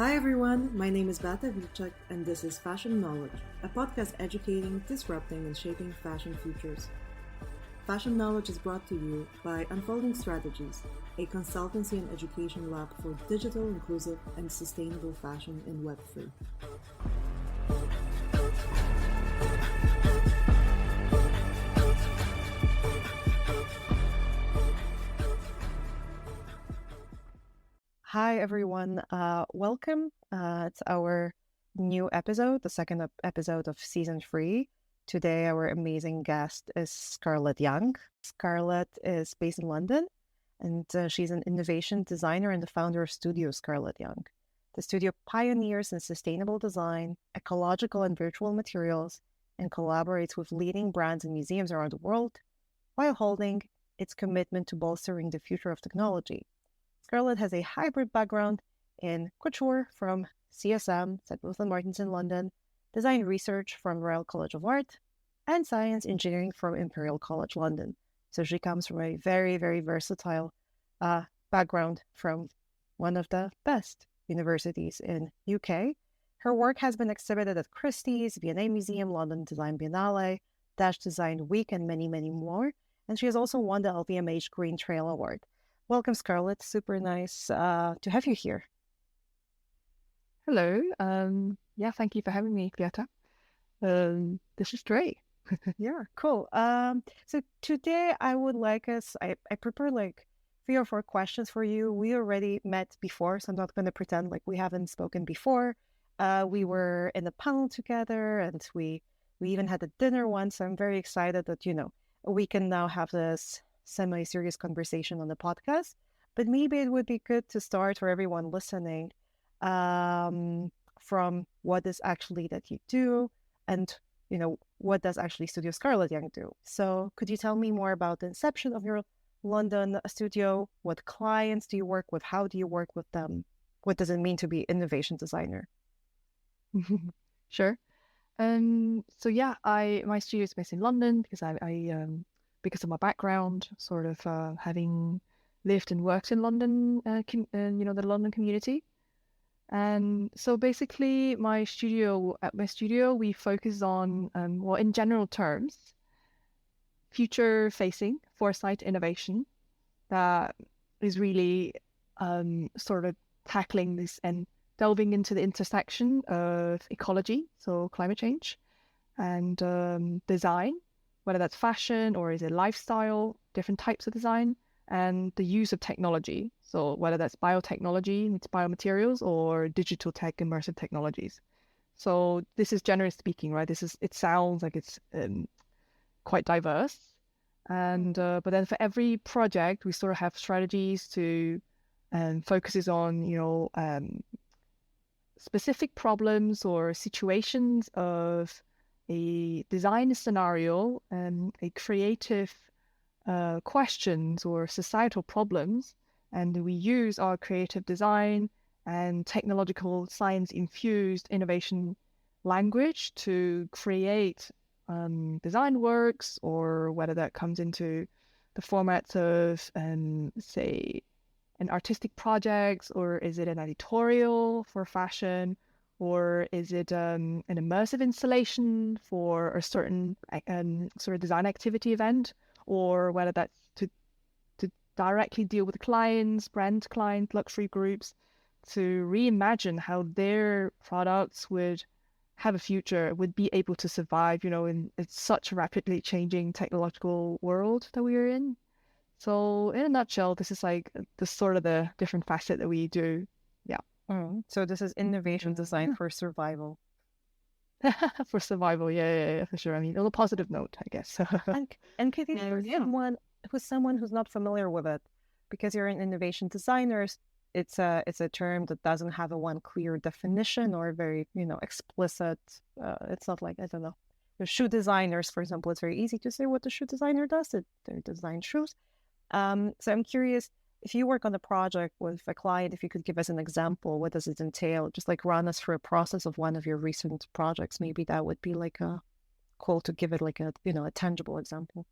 Hi everyone, my name is Beata Wilczek and this is Fashion Knowledge, a podcast educating, disrupting and shaping fashion futures. Fashion Knowledge is brought to you by Unfolding Strategies, a consultancy and education lab for digital, inclusive and sustainable fashion in Web3. Hi everyone, welcome. It's our new episode, the second episode of season 3. Today our amazing guest is Scarlett Yang. Scarlett is based in London and she's an innovation designer and the founder of Studio Scarlett Yang. The studio pioneers in sustainable design, ecological and virtual materials, and collaborates with leading brands and museums around the world while holding its commitment to bolstering the future of technology. Scarlett has a hybrid background in couture from CSM, St. Ruth and Martins in London, design research from Royal College of Art, and science engineering from Imperial College London. So she comes from a very, very versatile background from one of the best universities in UK. Her work has been exhibited at Christie's, V&A Museum, London Design Biennale, Dash Design Week, and many, many more. And she has also won the LVMH Green Trail Award. Welcome, Scarlett. Super nice to have you here. Hello. Thank you for having me, Beata. This is great. Yeah, cool. So today I would like I prepared like 3 or 4 questions for you. We already met before, so I'm not going to pretend like we haven't spoken before. We were in a panel together and we even had a dinner once. So I'm very excited that, we can now have this semi-serious conversation on the podcast, but maybe it would be good to start for everyone listening from what is actually that you do and what does actually Studio Scarlett Yang do. So could you tell me more about the inception of your London studio? What clients do you work with? How do you work with them? What does it mean to be innovation designer? Sure. My studio is based in London because I because of my background, sort of having lived and worked in London, the London community. And so basically, at my studio, we focus on, in general terms, future-facing foresight innovation that is really sort of tackling this and delving into the intersection of ecology, so climate change, and design, whether that's fashion or is it lifestyle, different types of design, and the use of technology. So whether that's biotechnology, it's biomaterials, or digital tech, immersive technologies. So this is generally speaking, right? It sounds like it's quite diverse. And but then for every project, we sort of have strategies to focuses on, specific problems or situations of a design scenario and a creative questions or societal problems, and we use our creative design and technological science-infused innovation language to create design works, or whether that comes into the formats of, say, an artistic project, or is it an editorial for fashion, or is it an immersive installation for a certain sort of design activity event, or whether that's to directly deal with clients, brand clients, luxury groups, to reimagine how their products would have a future, would be able to survive, in such a rapidly changing technological world that we are in. So in a nutshell, this is like the sort of the different facet that we do. Yeah. So this is innovation design for survival. For survival, yeah, for sure. I mean, on a positive note, I guess. and could you for someone who's not familiar with it, because you're an innovation designer, it's a term that doesn't have a one clear definition or very explicit. It's not like, I don't know, the shoe designers, for example. It's very easy to say what the shoe designer does. They design shoes. So I'm curious, if you work on a project with a client, if you could give us an example, what does it entail? Just like run us through a process of one of your recent projects. Maybe that would be like a cool to give it like a tangible example.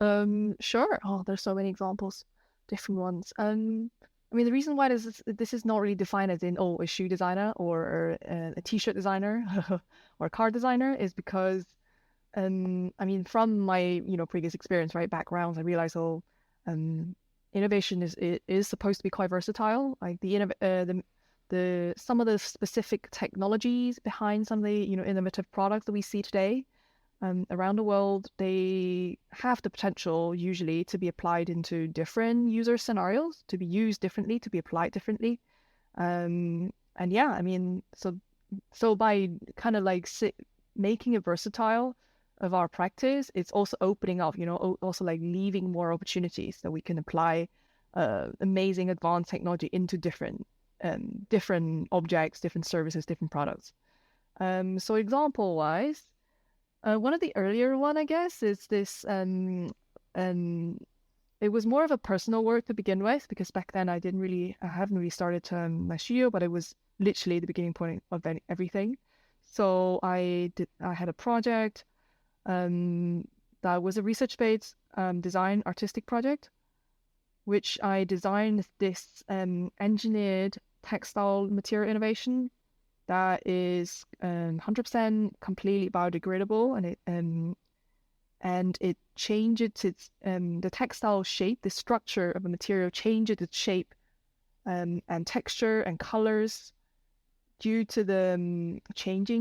Sure. Oh, there's so many examples, different ones. I mean, the reason why this is not really defined as in, a shoe designer or a t-shirt designer or a car designer is because, I mean, from my, previous experience, right, backgrounds, I realized, innovation is supposed to be quite versatile. Like the some of the specific technologies behind some of the, innovative products that we see today around the world, they have the potential usually to be applied into different user scenarios, to be used differently, to be applied differently. And yeah, I mean, so by kind of like making it versatile of our practice, it's also opening up, also like leaving more opportunities that we can apply amazing advanced technology into different objects, different services, different products. So example wise, one of the earlier one, I guess, is this. It was more of a personal work to begin with because back then I haven't really started my studio, but it was literally the beginning point of everything. So I had a project that was a research-based design artistic project, which I designed this engineered textile material innovation that is 100% completely biodegradable, and it changes its the textile shape, the structure of a material changes its shape and texture and colors due to the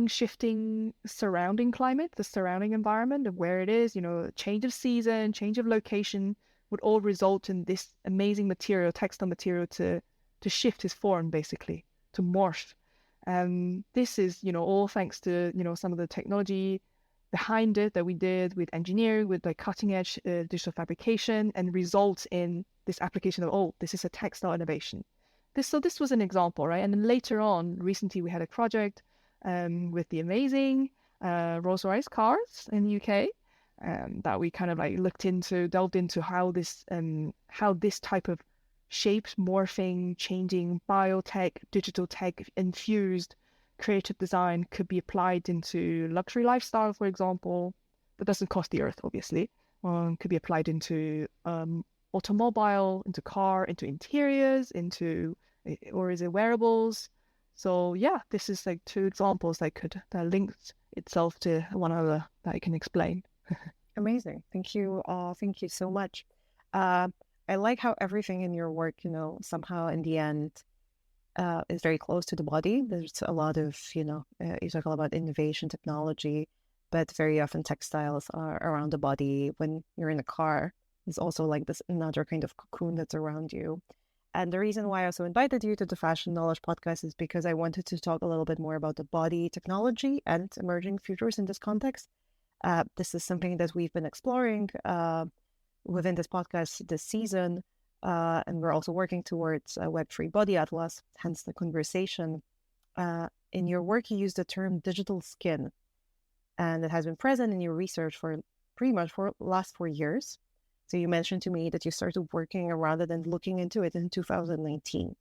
shifting surrounding climate, the surrounding environment of where it is, change of season, change of location would all result in this amazing material, textile material to shift its form, basically, to morph. This is, all thanks to, some of the technology behind it that we did with engineering, with like cutting edge digital fabrication, and results in this application of, this is a textile innovation. So this was an example, right? And then later on, recently we had a project with the amazing Rolls-Royce cars in the UK that we kind of like delved into how this type of shaped, morphing, changing, biotech, digital tech infused creative design could be applied into luxury lifestyle, for example. That doesn't cost the earth, obviously. Could be applied into automobile, into car, into interiors, or is it wearables? So yeah, this is like two examples that linked itself to one another that I can explain. Amazing. Thank you. Thank you so much. I like how everything in your work, somehow in the end is very close to the body. There's a lot of, you talk about innovation, technology, but very often textiles are around the body. When you're in a car, there's also like this another kind of cocoon that's around you. And the reason why I also invited you to the Fashion Knowledge podcast is because I wanted to talk a little bit more about the body technology and emerging futures in this context. This is something that we've been exploring within this podcast this season, and we're also working towards a Web3 body atlas, hence the conversation. In your work, you use the term digital skin, and it has been present in your research for pretty much for the last 4 years. So you mentioned to me that you started working around it and looking into it in 2019.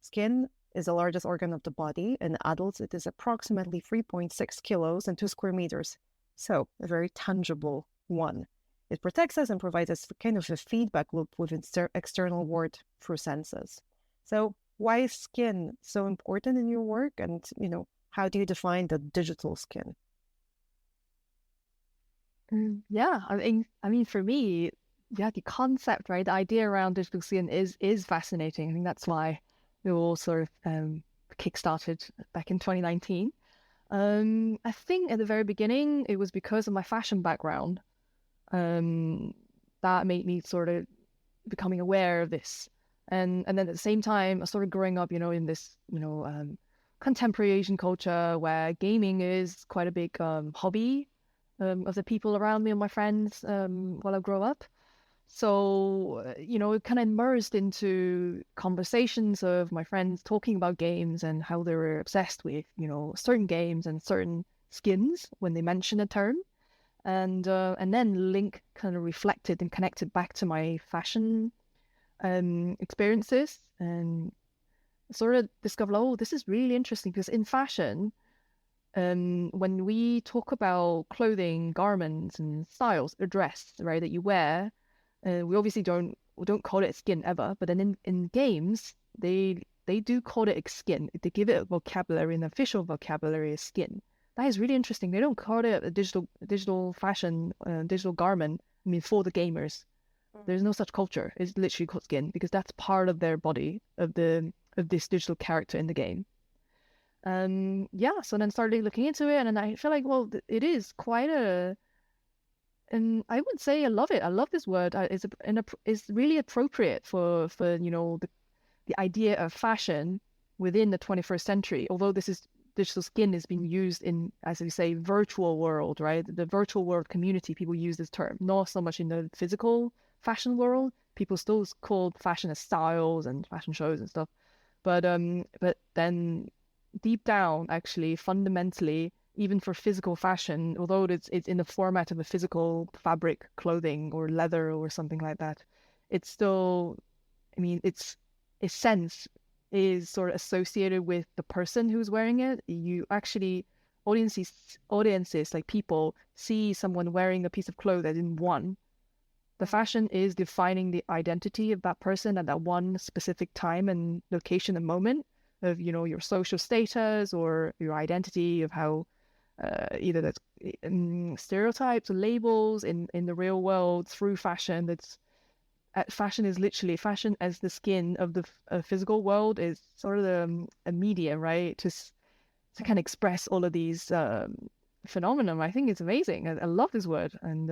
Skin is the largest organ of the body. In adults, it is approximately 3.6 kilos and 2 square meters. So a very tangible one. It protects us and provides us kind of a feedback loop with external world through senses. So why is skin so important in your work? And, how do you define the digital skin? Yeah, I mean, for me, yeah, the concept, right, the idea around digital skin is fascinating. I think that's why we all sort of kickstarted back in 2019. I think at the very beginning, it was because of my fashion background that made me sort of becoming aware of this. And then at the same time, I started growing up, in this, contemporary Asian culture where gaming is quite a big hobby of the people around me and my friends while I grow up. So, it kind of immersed into conversations of my friends talking about games and how they were obsessed with, certain games and certain skins when they mention a term. And then link kind of reflected and connected back to my fashion experiences and sort of discovered, this is really interesting because in fashion, when we talk about clothing, garments and styles, a dress, right, that you wear, we obviously don't don't call it skin ever, but then in games they do call it a skin. They give it a vocabulary, an official vocabulary is skin. That is really interesting. They don't call it a digital fashion, digital garment. I mean, for the gamers, there's no such culture. It's literally called skin because that's part of their body of this digital character in the game. So then started looking into it, and then I feel like, well, it is quite and I would say I love it. I love this word. It's really appropriate for the idea of fashion within the 21st century. Although digital skin is being used in, as we say, virtual world, right? The virtual world community, people use this term, not so much in the physical fashion world. People still call fashion as styles and fashion shows and stuff. But then deep down, actually, fundamentally, even for physical fashion, although it's in the format of a physical fabric, clothing or leather or something like that, it's still, I mean, its essence is sort of associated with the person who's wearing it. You actually, audiences like people see someone wearing a piece of clothing in one. The fashion is defining the identity of that person at that one specific time and location and moment of, your social status or your identity of how either that's stereotypes or labels in the real world through fashion. Fashion is literally fashion as the skin of the physical world is sort of a media, right? To kind of express all of these phenomena. I think it's amazing. I love this word. And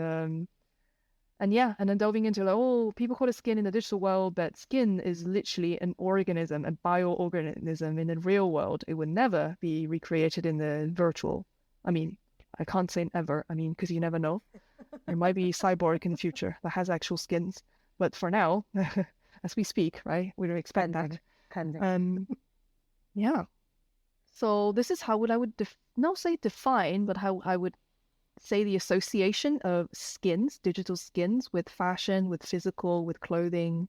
then delving into people call it skin in the digital world, but skin is literally an organism, a bioorganism in the real world. It would never be recreated in the virtual. I mean, I can't say ever. I mean, because you never know. There might be cyborg in the future that has actual skins. But for now, as we speak, right, we don't expect that. Yeah. So this is how I would not say define, but how I would say the association of skins, digital skins, with fashion, with physical, with clothing,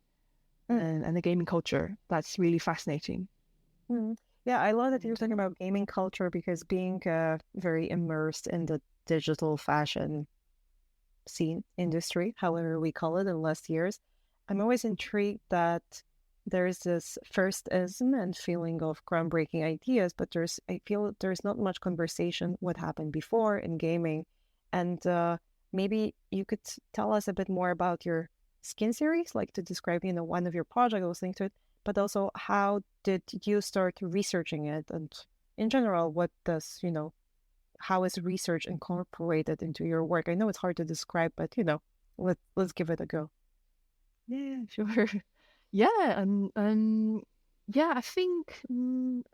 and the gaming culture. That's really fascinating. Yeah, I love that you're talking about gaming culture because being very immersed in the digital fashion scene industry, however we call it, in the last years, I'm always intrigued that there's this firstism and feeling of groundbreaking ideas, but I feel there's not much conversation what happened before in gaming. And maybe you could tell us a bit more about your skin series, like to describe, one of your projects, I was thinking to it, but also how did you start researching it? And in general, what does, how is research incorporated into your work? I know it's hard to describe, but let's give it a go. Yeah, sure. Yeah, yeah, I think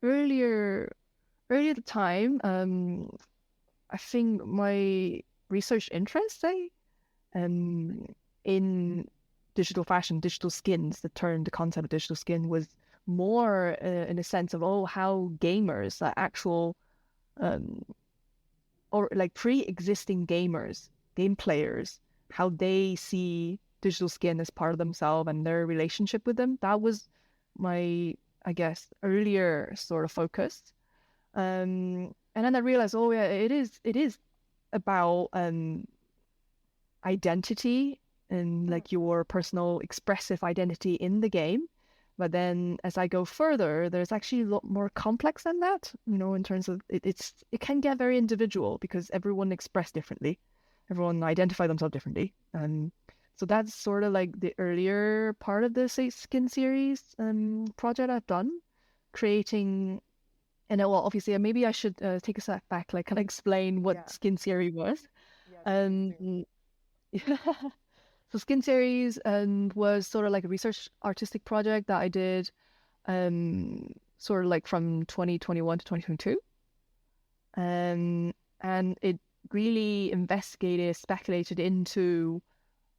earlier the time, I think my research interest, in digital fashion, digital skins, the concept of digital skin was more in a sense of how gamers, actual or like pre-existing gamers, game players, how they see digital skin as part of themselves and their relationship with them. That was my, I guess, earlier sort of focus. And then I realized, it is about identity and like your personal expressive identity in the game. But then as I go further, there's actually a lot more complex than that, in terms of it can get very individual because everyone express differently. Everyone identify themselves differently. So that's sort of like the earlier part of the skin series project I've done, creating. And well, obviously, maybe I should take a step back, like kind of explain what skin series was. So skin series was sort of like a research artistic project that I did sort of like from 2021 to 2022. And it really speculated into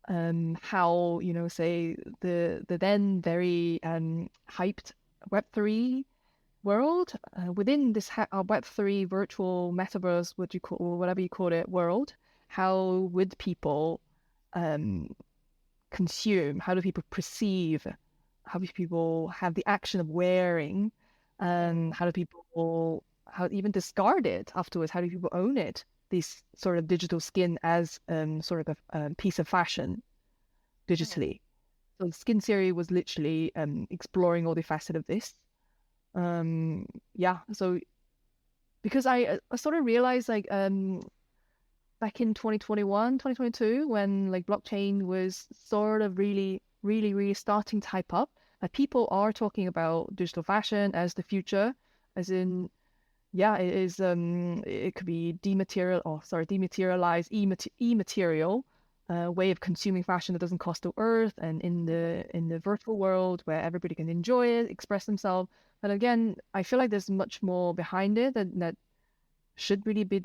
how, say the then very hyped Web3 world, within this Web3 virtual metaverse, whatever you call it, world, how would people consume? How do people perceive? How do people have the action of wearing? How do people even discard it afterwards? How do people own it? This sort of digital skin as sort of a piece of fashion digitally. So the skin series was literally exploring all the facets of this. Yeah, so because I sort of realized like back in 2021, 2022, when like blockchain was sort of really starting to hype up, like people are talking about digital fashion as the future, as in, yeah, it is, it could be dematerialized e-material way of consuming fashion that doesn't cost the earth, and in the virtual world where everybody can enjoy it, express themselves. But again, I feel like there's much more behind it that should really be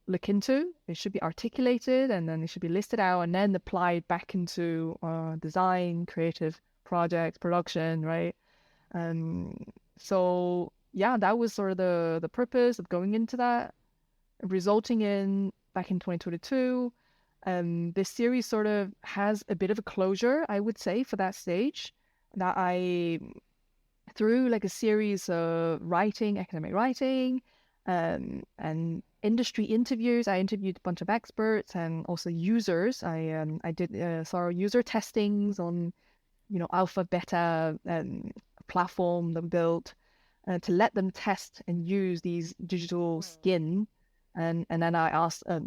looked into. It should be articulated, and then it should be listed out and then applied back into design, creative projects, production, right? So yeah, that was sort of the purpose of going into that, resulting in back in 2022. This series sort of has a bit of a closure, I would say, for that stage. That I, through like a series of academic writing, and industry interviews. I interviewed a bunch of experts and also users. I did thorough user testings on, alpha, beta platform that we built to let them test and use these digital skin. And then I asked, a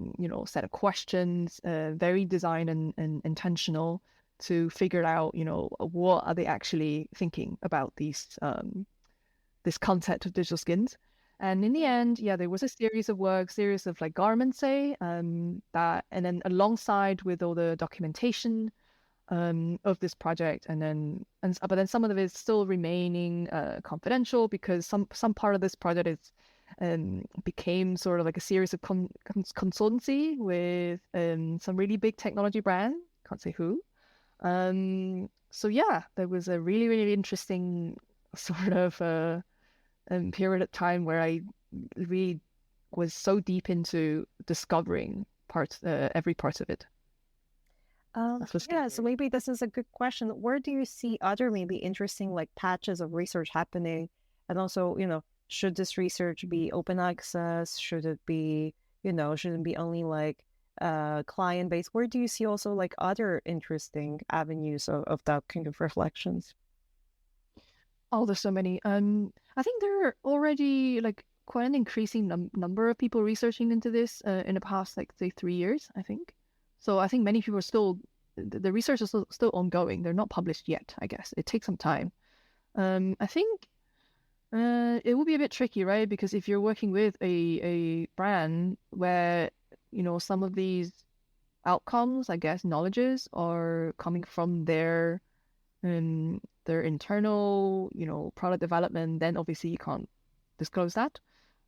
set of questions, very design and intentional, to figure out, what are they actually thinking about this concept of digital skins. And in the end, yeah, there was a series of like garments, say, that, and then alongside with all the documentation of this project, but then some of it is still remaining confidential, because some part of this project is became sort of like a series of consultancy with some really big technology brand. Can't say who. So yeah, there was a really interesting sort of period of time where I really was so deep into discovering every part of it. Yeah, so maybe this is a good question. Where do you see other maybe interesting like patches of research happening? And also, should this research be open access? Should it be, should it be only like client based? Where do you see also like other interesting avenues of that kind of reflections? Oh, there's so many. I think there are already like quite an increasing number of people researching into this in the past, like say 3 years, I think. So I think many people are still, the research is still ongoing. They're not published yet, I guess. It takes some time. I think it will be a bit tricky, right? Because if you're working with a brand where, some of these outcomes, I guess, knowledges are coming from their internal, product development, then obviously you can't disclose that.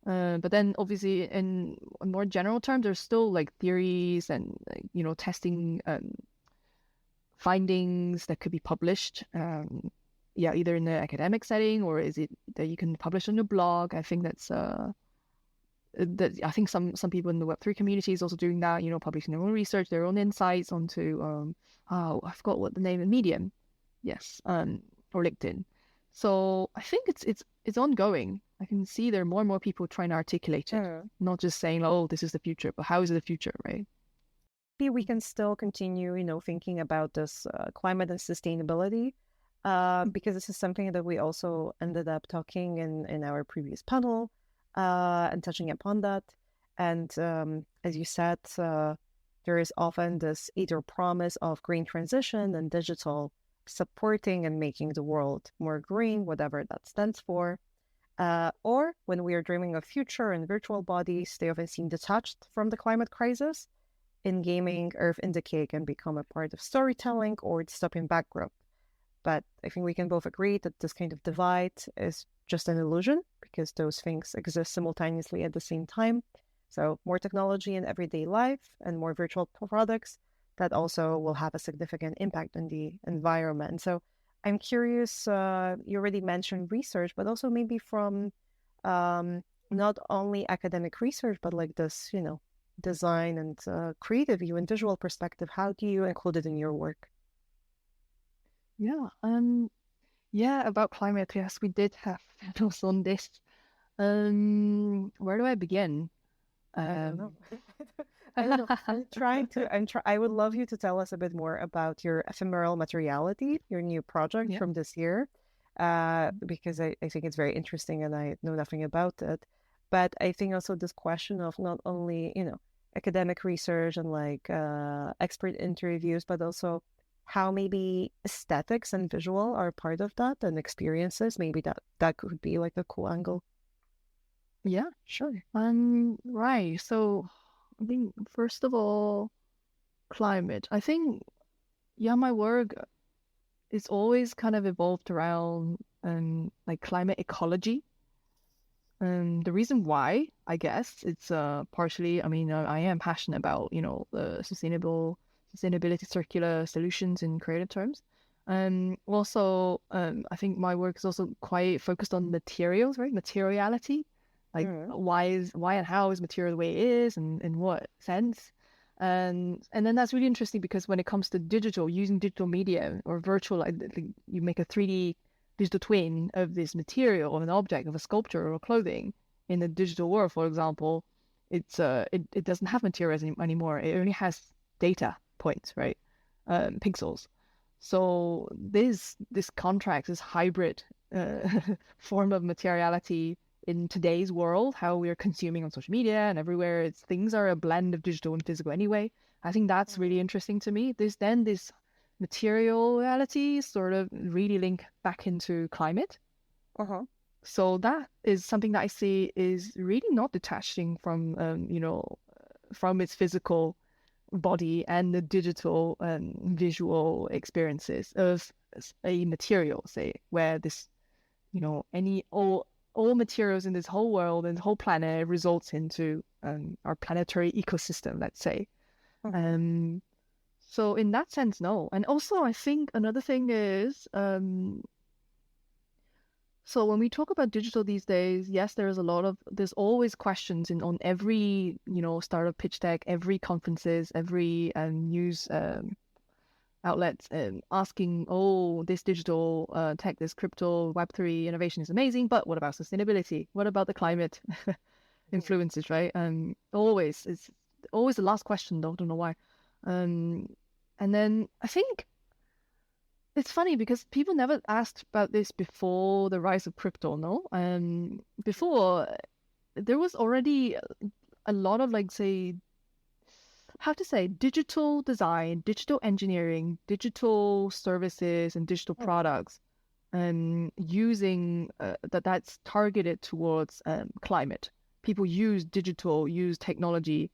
But then obviously in more general terms, there's still like theories and, testing findings that could be published. Yeah, either in the academic setting, or is it that you can publish on your blog? I think that's that I think some people in the Web3 community is also doing that, publishing their own research, their own insights onto I forgot what the name of Medium. Yes, or LinkedIn. So I think it's ongoing. I can see there are more and more people trying to articulate it, not just saying, oh, this is the future, but how is it the future, right? Maybe we can still continue, thinking about this climate and sustainability, because this is something that we also ended up talking in our previous panel and touching upon that. And as you said, there is often this either promise of green transition and digital supporting and making the world more green, whatever that stands for. Or when we are dreaming of future and virtual bodies, they often seem detached from the climate crisis. In gaming, Earth in Decay can become a part of storytelling or the stopping background. But I think we can both agree that this kind of divide is just an illusion, because those things exist simultaneously at the same time. So more technology in everyday life and more virtual products that also will have a significant impact on the environment. So I'm curious, you already mentioned research, but also maybe from not only academic research, but like this, design and creative view and visual perspective. How do you include it in your work? Yeah, about climate, yes, we did have panels on this. Where do I begin? I don't know. I don't know. I would love you to tell us a bit more about your ephemeral materiality, your new project Yeah. from this year, because I think it's very interesting and I know nothing about it. But I think also this question of not only, academic research and like expert interviews, but also how maybe aesthetics and visual are part of that and experiences. Maybe that could be like a cool angle. Yeah, sure. Right. So I think first of all, climate. I think, yeah, my work is always kind of evolved around like climate ecology. The reason why, I guess, it's partially, I mean, I am passionate about, the sustainability, circular solutions in creative terms. Also, I think my work is also quite focused on materials, right? Materiality, like Mm. why and how is material the way it is, and in what sense. And then that's really interesting because when it comes to digital, using digital media or virtual, like you make a 3D digital twin of this material, of an object, of a sculpture or clothing in the digital world, for example, it doesn't have materials anymore. It only has data points, right? Pixels. So this contract, this hybrid form of materiality in today's world, how we are consuming on social media and everywhere, things are a blend of digital and physical anyway. I think that's really interesting to me. This materiality sort of really link back into climate. Uh-huh. So that is something that I see is really not detaching from from its physical body and the digital visual experiences of a material, say, where this, any all materials in this whole world and the whole planet results into our planetary ecosystem, let's say. Uh-huh. Um, so in that sense, no. And also, I think another thing is, so when we talk about digital these days, yes, there's always questions on every, startup pitch deck, every conferences, every news outlets asking, oh, this digital tech, this crypto Web3 innovation is amazing, but what about sustainability? What about the climate influences, right? It's always the last question, though. I don't know why. Um, and then I think it's funny because people never asked about this before the rise of crypto, no? Before there was already a lot of, like, say, how to say, digital design, digital engineering, digital services, and digital products, using that's targeted towards climate. People use technology,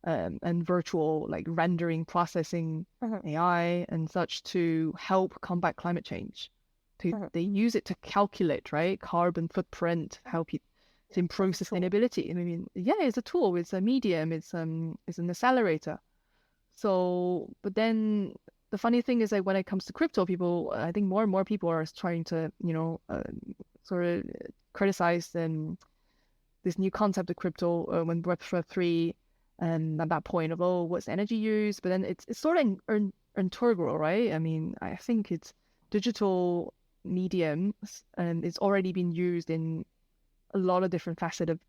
and virtual, like, rendering, processing, Uh-huh. AI and such to help combat climate change. Uh-huh. They use it to calculate, right, carbon footprint, help you to Yeah, improve as a tool. sustainability. I mean, yeah, it's a tool, it's a medium, it's an accelerator. So, but then the funny thing is, like, when it comes to crypto, people, I think more and more people are trying to, sort of criticize this new concept of crypto when Web3, and at that point of, oh, what's energy use? But then it's sort of integral, right? I mean, I think it's digital mediums, and it's already been used in a lot of different facets of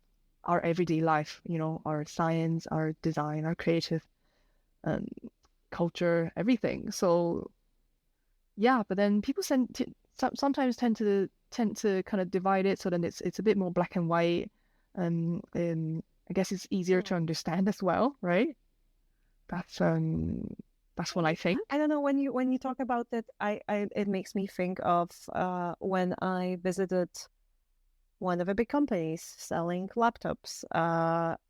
our everyday life, our science, our design, our creative um, culture, everything. So yeah, but then people sometimes tend to kind of divide it, so then it's a bit more black and white. I guess it's easier to understand as well, right? That's that's what I think. I don't know, when you talk about it, I it makes me think of when I visited one of the big companies selling laptops,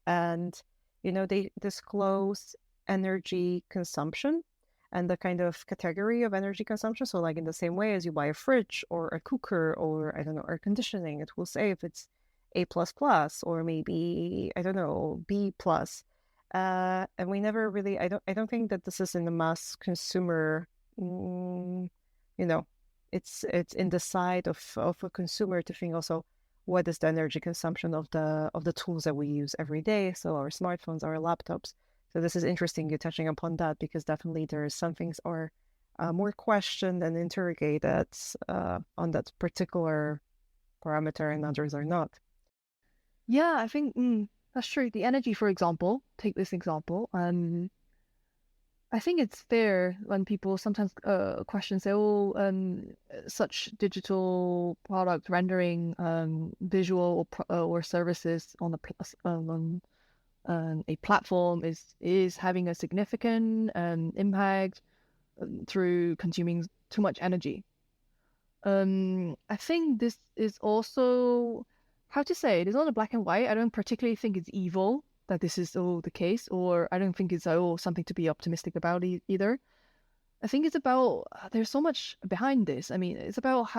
and they disclose energy consumption and the kind of category of energy consumption. So like in the same way as you buy a fridge or a cooker or I don't know, air conditioning, it will say if it's A plus plus or maybe I don't know, B plus. And we never really, I don't think that this is in the mass consumer. mm, you know it's in the side of a consumer to think also what is the energy consumption of the tools that we use every day, so our smartphones, our laptops. So this is interesting you touching upon that, because definitely there are some things are more questioned and interrogated on that particular parameter and others are not. Yeah, I think. That's true. The energy, for example, take this example. I think it's fair when people sometimes question, say, oh, such digital product rendering, visual or services on a platform is having a significant impact through consuming too much energy. I think this is also, how to say it, it's not a black and white. I don't particularly think it's evil that this is all the case, or I don't think it's something to be optimistic about either. I think it's about there's so much behind this. I mean, it's about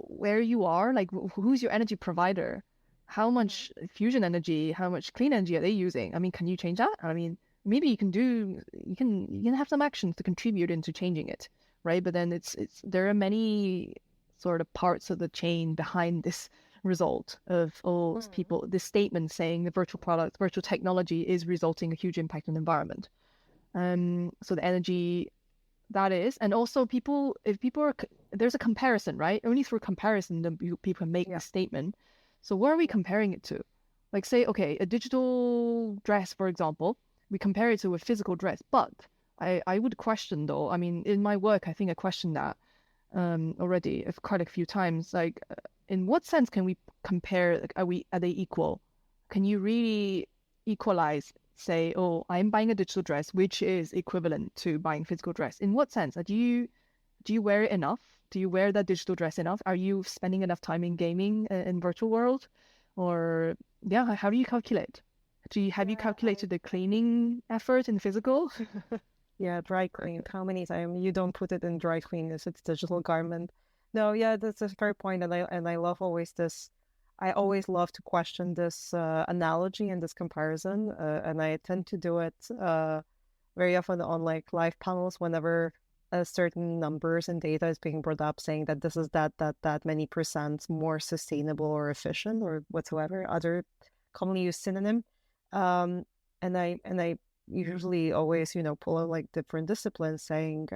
where you are, like who's your energy provider, how much fusion energy, how much clean energy are they using? I mean, can you change that? I mean, maybe you can have some actions to contribute into changing it, right? But then it's there are many sort of parts of the chain behind this result of people, this statement saying the virtual product, virtual technology is resulting a huge impact on the environment. So the energy that is, and also if people are, there's a comparison, right? Only through comparison do people make the statement. So what are we comparing it to? Like, say, okay, a digital dress, for example, we compare it to a physical dress, but I would question, though, I mean, in my work, I think I questioned that already quite a few times. Like, in what sense can we compare? Like, are they equal? Can you really equalize? Say, oh, I'm buying a digital dress, which is equivalent to buying physical dress. In what sense? Do you wear it enough? Do you wear that digital dress enough? Are you spending enough time in gaming in virtual world? Or yeah, how do you calculate? Have you calculated the cleaning effort in physical? Yeah, dry clean. How many times you don't put it in dry clean if it's digital garment? No, yeah, that's a fair point, and I love always this. I always love to question this analogy and this comparison, and I tend to do it very often on like live panels whenever a certain numbers and data is being brought up, saying that this is that many percent more sustainable or efficient or whatsoever other commonly used synonym. And I usually always, pull out like different disciplines saying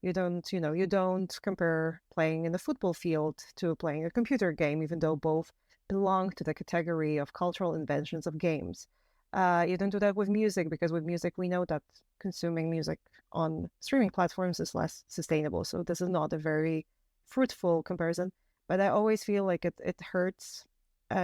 you don't compare playing in the football field to playing a computer game, even though both belong to the category of cultural inventions of games. You don't do that with music, because with music we know that consuming music on streaming platforms is less sustainable. So this is not a very fruitful comparison. But I always feel like it hurts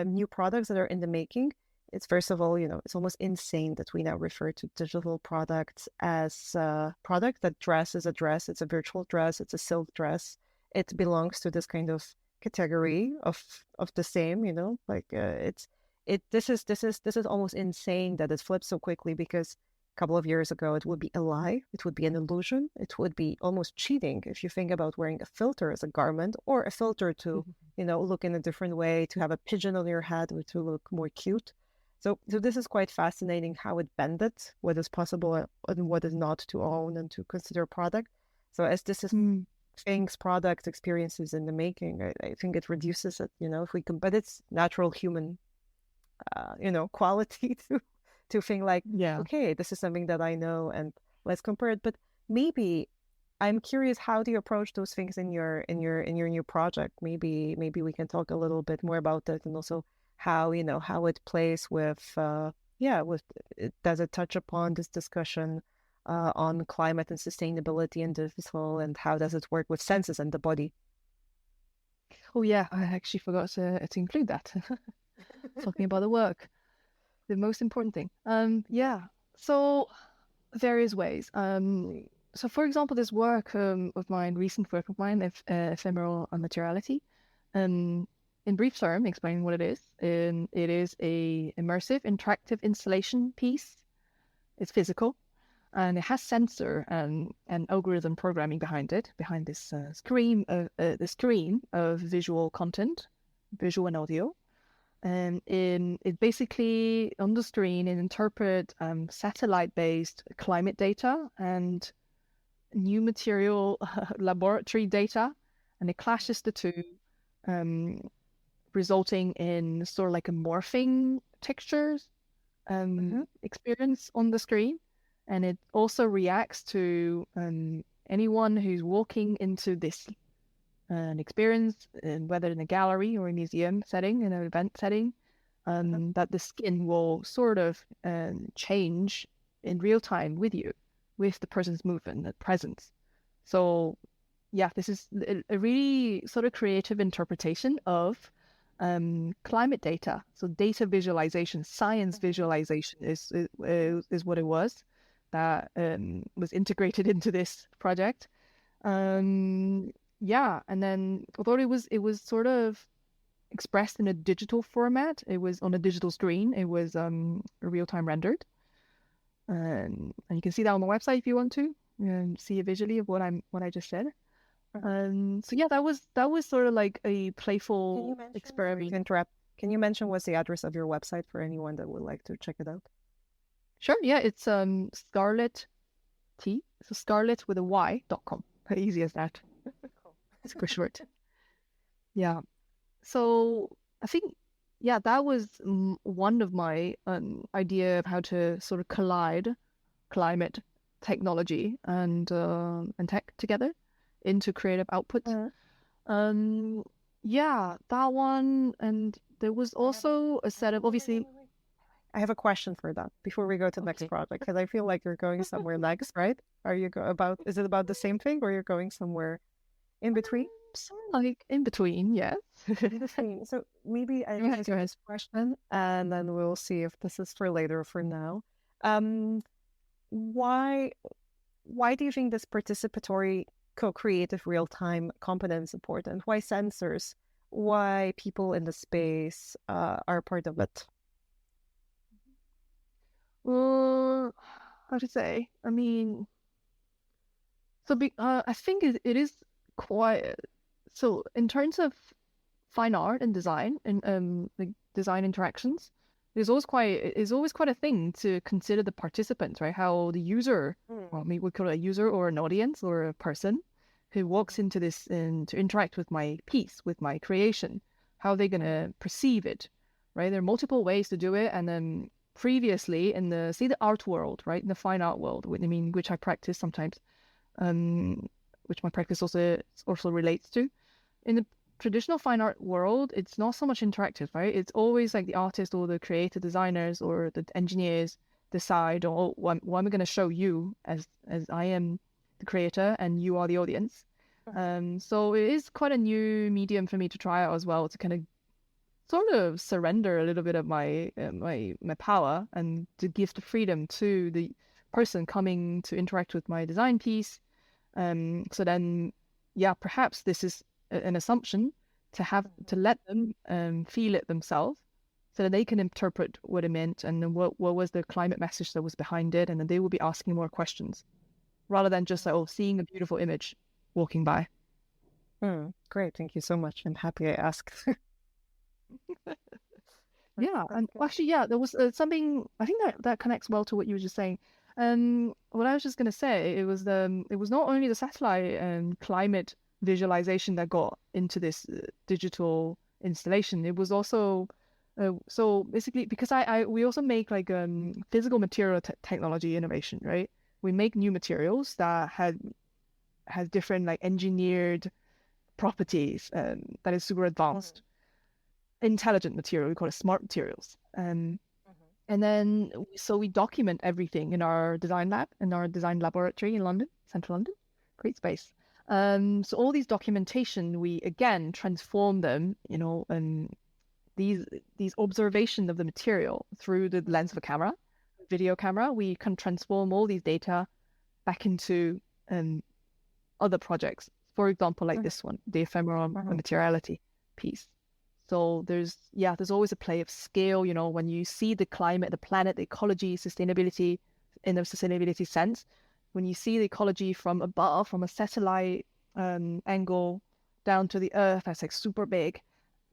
new products that are in the making. It's first of all, it's almost insane that we now refer to digital products as a product. That dress is a dress. It's a virtual dress. It's a silk dress. It belongs to this kind of category of the same. This is almost insane that it flips so quickly, because a couple of years ago it would be a lie. It would be an illusion. It would be almost cheating if you think about wearing a filter as a garment, or a filter to look in a different way, to have a pigeon on your head or to look more cute. So this is quite fascinating how it bended what is possible and what is not to own and to consider product. So as this is things, products, experiences in the making, I think it reduces it, if we can, but it's natural human, quality to think like, okay, this is something that I know and let's compare it. But maybe I'm curious, how do you approach those things in your new project? Maybe we can talk a little bit more about that, and also how it plays with does it touch upon this discussion on climate and sustainability and digital, and how does it work with senses and the body? Oh yeah, I actually forgot to include that. Talking about the work, the most important thing. So various ways. So for example, this work of mine, recent work of mine, ephemeral materiality, in brief term, explaining what it is. It is a immersive, interactive installation piece. It's physical, and it has sensor and algorithm programming behind it, behind this screen of visual content, visual and audio. And it basically, on the screen, it interpret satellite-based climate data and new material laboratory data, and it clashes the two, resulting in sort of like a morphing textures experience on the screen. And it also reacts to anyone who's walking into this an experience, whether in a gallery or a museum setting, in an event setting, that the skin will sort of change in real time with you, with the person's movement and presence. So yeah, this is a really sort of creative interpretation of climate data. So data visualization, science visualization is what it was that was integrated into this project. Yeah, and then although it was sort of expressed in a digital format, it was on a digital screen. It was real-time rendered, and you can see that on the website if you want to see it visually of what I just said. So yeah, that was sort of like a playful experiment. Interrupt. Can you mention what's the address of your website for anyone that would like to check it out? Sure. Yeah, it's Scarlett T. So Scarlett with a Y.com. Easy as that. Super short. Yeah. So I think yeah, that was one of my idea of how to sort of collide climate technology and tech together into creative output. Yeah, that one. And there was also a set of obviously. I have a question for that before we go to the next project, because I feel like you're going somewhere next, right? Are you is it about the same thing, or you're going somewhere in between? Like in between, yes. So maybe I ask this question, and then we'll see if this is for later or for now. Why do you think this participatory co-creative real-time component is important? Why sensors? Why people in the space are part of it? How to say? I mean, so I think it is quite. So in terms of fine art and design and like design interactions, it's always quite a thing to consider the participants, right? How the user, well, maybe we call it a user or an audience or a person who walks into this and to interact with my piece, with my creation, how they're gonna perceive it, right? There are multiple ways to do it, and then previously in the art world, right, in the fine art world, which I practice sometimes, which my practice also relates to. In the traditional fine art world, it's not so much interactive, right? It's always like the artist or the creative designers or the engineers decide, oh, what am I going to show you as I am the creator and you are the audience. So it is quite a new medium for me to try out as well, to kind of sort of surrender a little bit of my my power and to give the freedom to the person coming to interact with my design piece. So then, yeah, perhaps this is an assumption to let them feel it themselves, so that they can interpret what it meant and then what was the climate message that was behind it, and then they will be asking more questions rather than just like seeing a beautiful image walking by. Great, thank you so much. I'm happy I asked. Yeah, and actually, yeah, there was something I think that connects well to what you were just saying. What I was just gonna say, it was not only the satellite climate visualization that got into this digital installation. It was also so basically because we also make like physical material technology innovation, right? We make new materials that has different like engineered properties that is super advanced. Intelligent material, we call it smart materials. And then so we document everything in our design lab, in our design laboratory in London, central London. Great space. So all these documentation, we again transform them, and these observation of the material through the lens of a camera, video camera, we can transform all these data back into other projects. For example, like this one, the ephemeral materiality piece. So there's always a play of scale, when you see the climate, the planet, the ecology, sustainability in the sustainability sense, when you see the ecology from above, from a satellite angle down to the earth, that's like super big,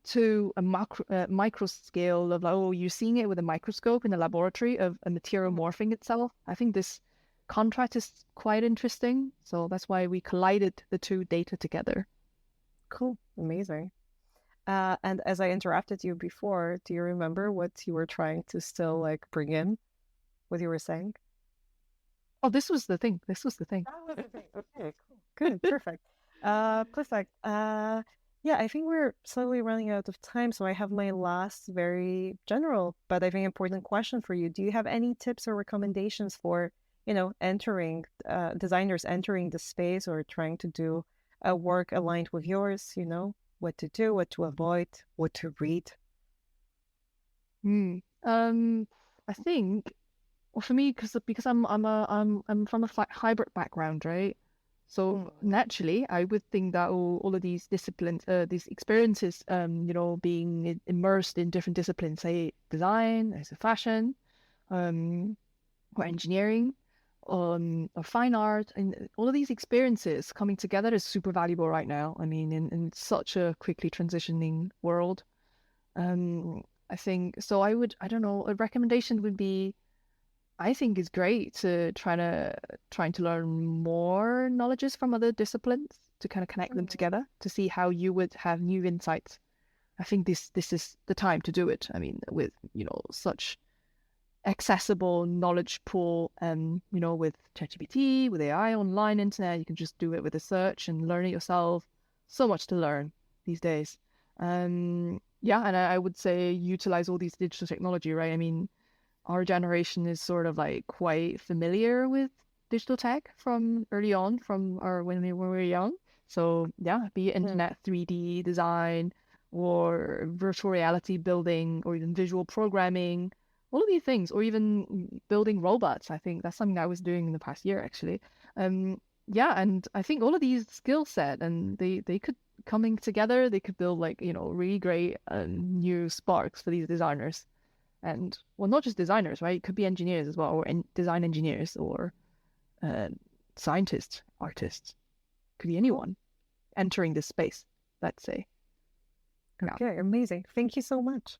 to a micro scale of like, you're seeing it with a microscope in the laboratory of a material morphing itself. I think this contrast is quite interesting. So that's why we collided the two data together. Cool. Amazing. And as I interrupted you before, do you remember what you were trying to still like bring in? What you were saying? Oh, this was the thing. That was the thing. Okay, cool. Good, perfect. Perfect. Yeah, I think we're slowly running out of time. So I have my last very general, but I think important question for you. Do you have any tips or recommendations for, entering designers entering the space or trying to do a work aligned with yours, what to do, what to avoid, what to read? I think, well, for me, because I'm from a hybrid background, right? So naturally, I would think that all of these disciplines, these experiences, being immersed in different disciplines, say design, as a fashion, or engineering, or fine art, and all of these experiences coming together is super valuable right now. I mean, in such a quickly transitioning world. I think so. I don't know, a recommendation would be, I think it's great to trying to learn more knowledges from other disciplines to kind of connect them together to see how you would have new insights. I think this is the time to do it. I mean, with such accessible knowledge pool, and with ChatGPT, with AI, online internet, you can just do it with a search and learn it yourself. So much to learn these days. Yeah, and I would say utilize all these digital technology, right? I mean, our generation is sort of like quite familiar with digital tech from early on, from our when we were young. So yeah, be it internet, 3D design, or virtual reality building, or even visual programming, all of these things, or even building robots. I think that's something I was doing in the past year, actually. Yeah, and I think all of these skill set, and they could coming together, they could build like really great new sparks for these designers. And well, not just designers, right? It could be engineers as well, or design engineers, or uh, scientists, artists. Could be anyone entering this space, let's say. Yeah. Okay, amazing. Thank you so much.